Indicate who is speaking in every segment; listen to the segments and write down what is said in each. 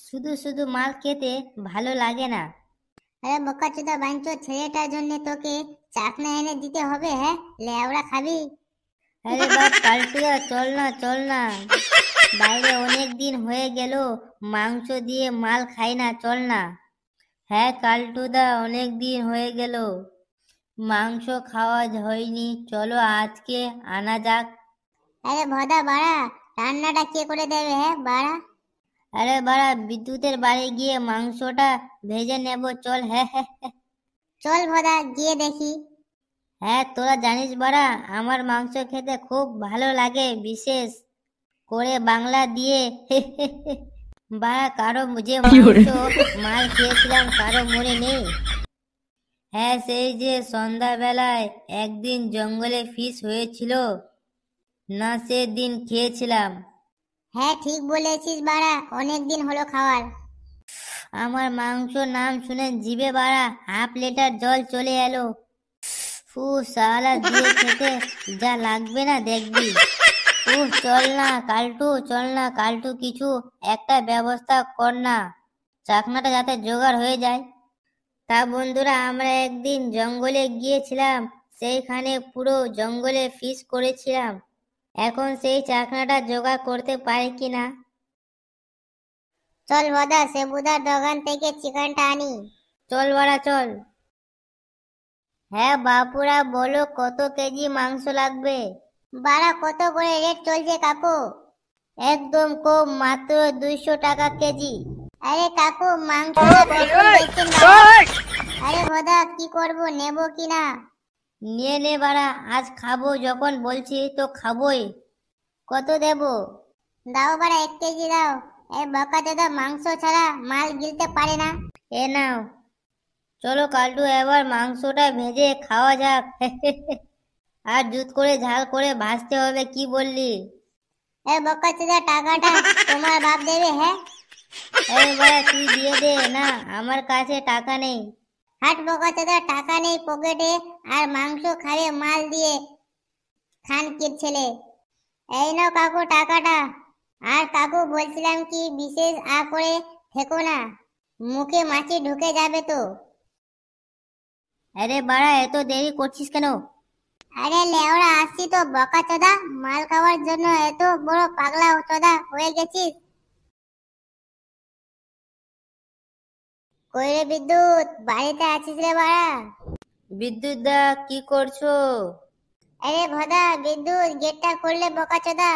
Speaker 1: শুধু শুধু মাল খেতে ভালো লাগে না।
Speaker 2: আরে বোকাচোদা বাঞ্চো, ছেলেটার জন্য তোকে চাকনা এনে দিতে হবে। হ্যাঁ, লেওড়া খাবি?
Speaker 1: আরে বাপ কালটুদা, চল না চল না, বাইরে অনেক দিন হয়ে গেল মাংস দিয়ে মাল খাই না, চল না। হ্যাঁ কালটুদা, অনেক দিন হয়ে গেল মাংস খাওয়া হয়নি, চলো আজকে আনা যাক।
Speaker 2: আরে ভদা বাড়া, রান্নাটা কে করে দেবে? হ্যাঁ বাড়া।
Speaker 1: আরে বাড়া, বিদ্যুতের বাড়ি গিয়ে মাংসটা ভেজে নেব, চল। হ্যাঁ হ্যাঁ হ্যাঁ।
Speaker 2: চল ভদা, গিয়ে দেখি।
Speaker 1: হ্যাঁ তোরা জানিস বাড়া, আমার মাংস খেতে খুব ভালো লাগে, বিশেষ করে বাংলা দিয়ে। বাড়া, কারো যে মাংস মাল খেয়েছিলাম কারো মনে নেই? হ্যাঁ, সেই যে সন্ধ্যাবেলায় একদিন জঙ্গলে ফিশ হয়েছিল না, সেদিন খেয়েছিলাম।
Speaker 2: হ্যাঁ ঠিক বলেছিস বাড়া, অনেক দিন হলো খাওয়ার।
Speaker 1: আমার মাংস নাম শুনে জিভে বাড়া হাফ লিটার জল চলে এলো। ফু, সালা দিয়ে খেতে যা লাগবে না দেখবি। চল না কালটু, চল না কালটু, কিছু একটা ব্যবস্থা কর না, চাকনাটা যাতে জোগাড় হয়ে যায়। তা বন্ধুরা, আমরা একদিন জঙ্গলে গিয়েছিলাম, সেইখানে পুরো জঙ্গলে ফিশ করেছিলাম, এখন সেই চাকনাটা জোগাড় করতে পারি কিনা।
Speaker 2: চল ভদা, সেবুদার দোকান থেকে চিকেনটা আনি।
Speaker 1: চল বাড়া চল। হ্যাঁ বাপুরা, বলো কত কেজি মাংস লাগবে?
Speaker 2: বাড়া কত করে রেট চলছে কাকু?
Speaker 1: একদম কম, মাত্র 200 টাকা কেজি।
Speaker 2: আরে কাকু, মাংসটা কখন বেচছেন বাড়া? আরে ভদা, কি করব, নেব কি না?
Speaker 1: নিয়ে নে বাড়া, আজ খাবো যখন বলছি তো খাবোই। কত দেব?
Speaker 2: দাও বাড়া, 1 কেজি দাও। এই বকা দাদা মাংস ছাড়া মাল গিলতে পারে না।
Speaker 1: এ নাও। চলো কালটু, এবার মাংসটা ভেজে খাওয়া যাক। আর জুত করে ঝাল করে ভাজতে হবে, কি বললি?
Speaker 2: এই বকা দাদা, টাকাটা তোমার বাপ দেবে? হ্যাঁ।
Speaker 1: এই বাড়া, তুই দিয়ে দে না, আমার কাছে টাকা নেই।
Speaker 2: হাট বকা দাদা, টাকা নেই পকেটে আর মাংস খাবে মাল দিয়ে? খান কি ছেলে। এই নাও কাকু টাকাটা। আর কাকু বলছিলাম কি, বিশেষ করে থেকো না, মুখে মাছি ঢুকে যাবে তো।
Speaker 1: আরে বাড়া, এত দেরি করছিস কেন?
Speaker 2: আরে লেওড়া, আসছি তো বকা চোদা, মাল খাওয়ার জন্য এত বড় পাগলা চোদা হয়ে গেছিস? কই রে বিদ্যুৎ, বাড়িতে আছিস রে বাড়া?
Speaker 1: বিদ্যুৎ দা, কি করছো?
Speaker 2: আরে ভদা, বিদ্যুৎ গেটটা খুললে বকা চোদা।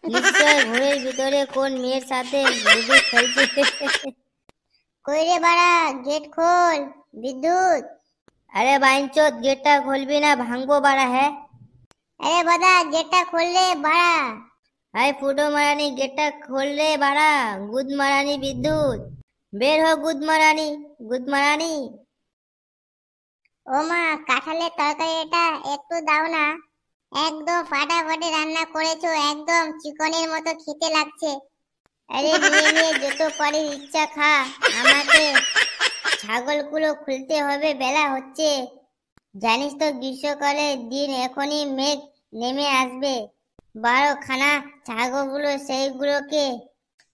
Speaker 1: নিশ্চয় ঘরের ভিতরে কোন মেয়ের সাথে লুডু খেলছে।
Speaker 2: কই রে বাড়া, গেট খোল বিদ্যুৎ।
Speaker 1: আরে বাইনচোদ, গেটটা খুলবি না, ভাঙবো বাড়া। হ্যাঁ,
Speaker 2: আরে ভদা, গেটটা খুললে বাড়া।
Speaker 1: আরে ফুটো মারানি, গেটটা খুললে বাড়া, গুদ মারানি বিদ্যুৎ, বের হো গুদ মারানি, গুদ মারানি।
Speaker 2: ও মা, কাঁঠালের তরকারিটা একটু দাও না, একদম ফাটাফাটি রান্না করেছো, একদম চিকনের মতো খেতে লাগছে।
Speaker 1: আরে নিয়ে নিয়ে যত পারিস ইচ্ছা খা, আমাকে ছাগলগুলো খুলতে হবে, বেলা হচ্ছে। জানিস তো গ্রীষ্মকালের দিন, এখনই মেঘ নেমে আসবে। 12খানা ছাগলগুলো, সেইগুলোকে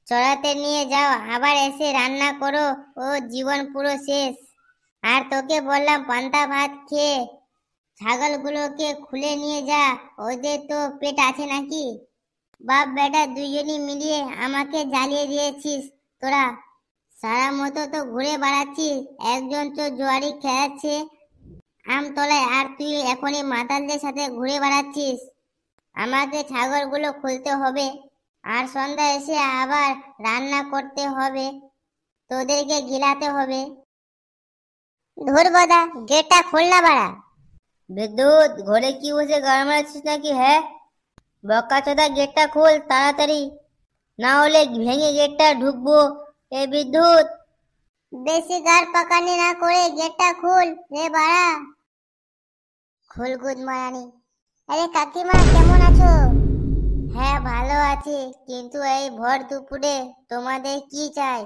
Speaker 1: চড়াতে নিয়ে যাও, আবার এসে রান্না করো, ও জীবন পুরো শেষ। আর তোকে বললাম পান্তা ভাত খেয়ে ছাগলগুলোকে খুলে নিয়ে যা, ওদের তো পেট আছে নাকি? বাপ বেটা দুইজনই মিলিয়ে আমাকে জ্বালিয়ে দিয়েছিস তোরা। সারা মতো তো ঘুরে বেড়াচ্ছিস, একজন তো জোয়ারি খেয়াচ্ছে আমতলায়, আর তুই এখনই মাতালদের সাথে ঘুরে বেড়াচ্ছিস। আমাকে ছাগলগুলো খুলতে হবে, আর সন্ধ্যা এসে আবার রান্না করতে হবে, তোদেরকে গিলাতে হবে।
Speaker 2: ধুর বদা, গেটটা খোল না বাড়া।
Speaker 1: বিদ্যুৎ, ঘরে কি বসে গান মারাচ্ছিস নাকি? হ্যাঁ, বক্কা চোদা, গেটটা খোল তাড়াতাড়ি, না হলে ভেঙে গেটটা ঢুকবো। এ বিদ্যুৎ।
Speaker 2: বেশি গার পাকানি না করে গেটটা খুল রে বাড়া। খোল গুদ মারানি। আরে কাকিমা, কেমন আছো?
Speaker 1: হ্যাঁ ভালো আছি, কিন্তু এই ভর দুপুরে তোমাদের কি চাই?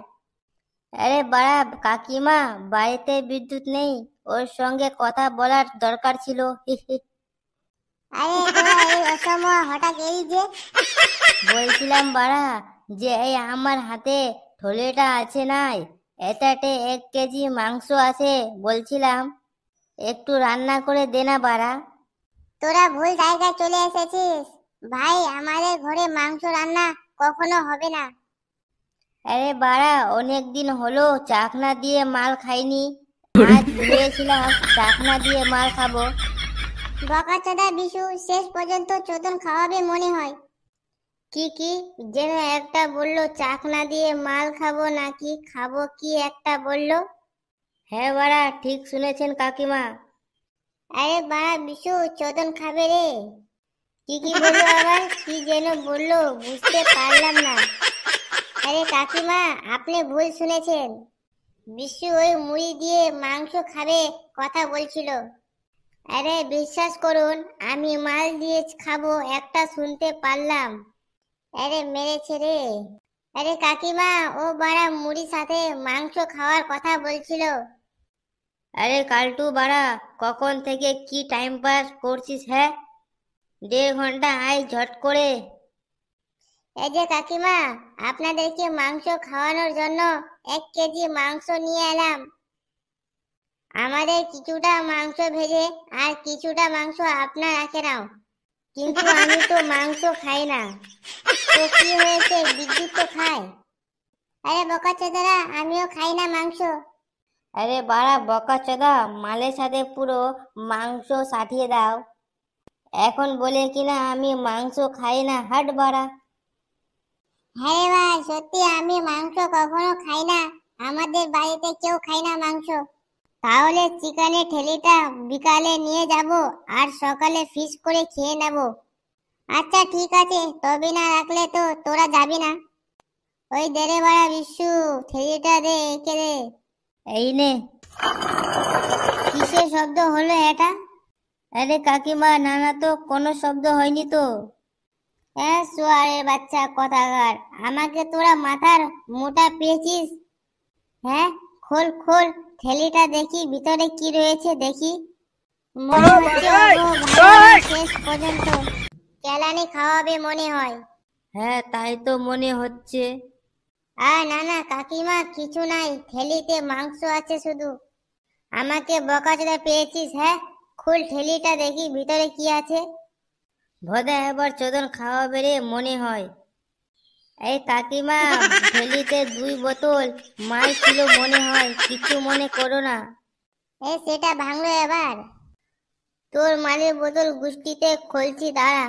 Speaker 1: আরে বাড়া কাকিমা, বাড়িতে বিদ্যুৎ নেই, ওর সঙ্গে কথা বলার দরকার ছিল।
Speaker 2: আরে তোরা এই অসময় হঠাৎ এই যে?
Speaker 1: বলছিলাম বাড়া, যে এই আমার হাতে থলেটা আছে নাই, এটাতে 1 কেজি মাংস আছে বলছিলাম, একটু রান্না করে দে না বাড়া।
Speaker 2: তোরা ভুল জায়গায় চলে এসেছিস ভাই, আমাদের ঘরে মাংস রান্না কখনো হবে না।
Speaker 1: আরে বাড়া, অনেক দিন হলো চাকনা দিয়ে মাল খাইনি, আজ ভেবেছিলাম চাকনা দিয়ে মাল খাবো।
Speaker 2: বকাচোদা বিশু, শেষ পর্যন্ত চোদন খাওয়াবে মনে হয়।
Speaker 1: কি যেন একটা বললো চাকনা দিয়ে মাল খাবো নাকি খাবো কি একটা বললো। হ্যাঁ বাড়া, ঠিক শুনেছেন কাকিমা।
Speaker 2: আরে বাড়া বিশু, চোদন খাবে রে।
Speaker 1: কি বললো আবার, কি যেন বললো বুঝতে পারলাম না।
Speaker 2: আরে কাকিমা, আপনি ভুল শুনেছেন।
Speaker 1: বিশু ওই মুড়ি দিয়ে মাংস খাবে কথা বলছিল। আরে বিশ্বাস করুন, আমি মাল দিয়ে খাবো একটা শুনতে পারলাম।
Speaker 2: আরে মেরেছে রে।
Speaker 1: আরে কাকিমা, ও বাড়া মুড়ির সাথে মাংস খাওয়ার কথা বলছিল। আরে কালটু বাড়া, কখন থেকে কি টাইম পাস করছিস? হ্যাঁ, 1.5 ঘন্টা আয় ঝট করে।
Speaker 2: এই যে কাকিমা, আপনাদেরকে মাংস খাওয়ানোর জন্য 1 কেজি মাংস নিয়ে এলাম।
Speaker 1: আমাদের কিছুটা মাংস ভেজে আর কিছুটা মাংস আপনার রাখে নাও। কিন্তু আমি তো মাংস খাই না।
Speaker 2: তো কি হয়েছে, বিদ্যুৎ তো খায়। আরে বকাচোদারা, আমিও খাই না মাংস।
Speaker 1: আরে বাড়া বকাচোদা, মালের সাথে পুরো মাংস সাটিয়ে দাও। এখন বলে কিনা আমি মাংস খাই না, হাট বাড়া।
Speaker 2: হ্যাঁ ভাই, সত্যি আমি মাংস কখনো খাই না। আমাদের বাড়িতে কেউ খায় না মাংস।
Speaker 1: তাহলে চিকেনের ঠেলিটা বিকালে নিয়ে যাব আর সকালে ফিশ করে খেয়ে নেব।
Speaker 2: আচ্ছা ঠিক আছে, তবে না রাখলে তো তোরা যাবি না।
Speaker 1: ওই দে রে বাড়া বিশু, ঠেলিটা দে, একে দে। এই নে। কিসের শব্দ হলো এটা? আরে কাকিমা, না তো কোনো শব্দ হয়নি তো। হ্যাঁ সোয়ারের বাচ্চা কথাকার, আমাকে তোরা মাথার মোটা পেয়েছিস? হ্যাঁ, খোল খোল ঠেলিটা দেখি ভিতরে কি রয়েছে দেখি।
Speaker 2: মনে হচ্ছে ও ভালো শেষ পর্যন্ত কেলানি খাওয়াবে মনে হয়।
Speaker 1: হ্যাঁ তাই তো মনে হচ্ছে।
Speaker 2: না কাকিমা, কিছু নাই, ঠেলিতে মাংস আছে শুধু।
Speaker 1: আমাকে বকাচোদা পেয়েছিস? হ্যাঁ, খুল ঠেলিটা দেখি ভিতরে কি আছে। ভোদা এবার চোদন খাওয়াবে রে মনে হয়। এই কাকিমা, ঠেলিতে 2 বোতল মাল ছিল মনে হয়, কিছু মনে করো না।
Speaker 2: সেটা ভাঙলো এবার।
Speaker 1: তোর মালের বোতল গুষ্টিতে খুলছি, দাঁড়া।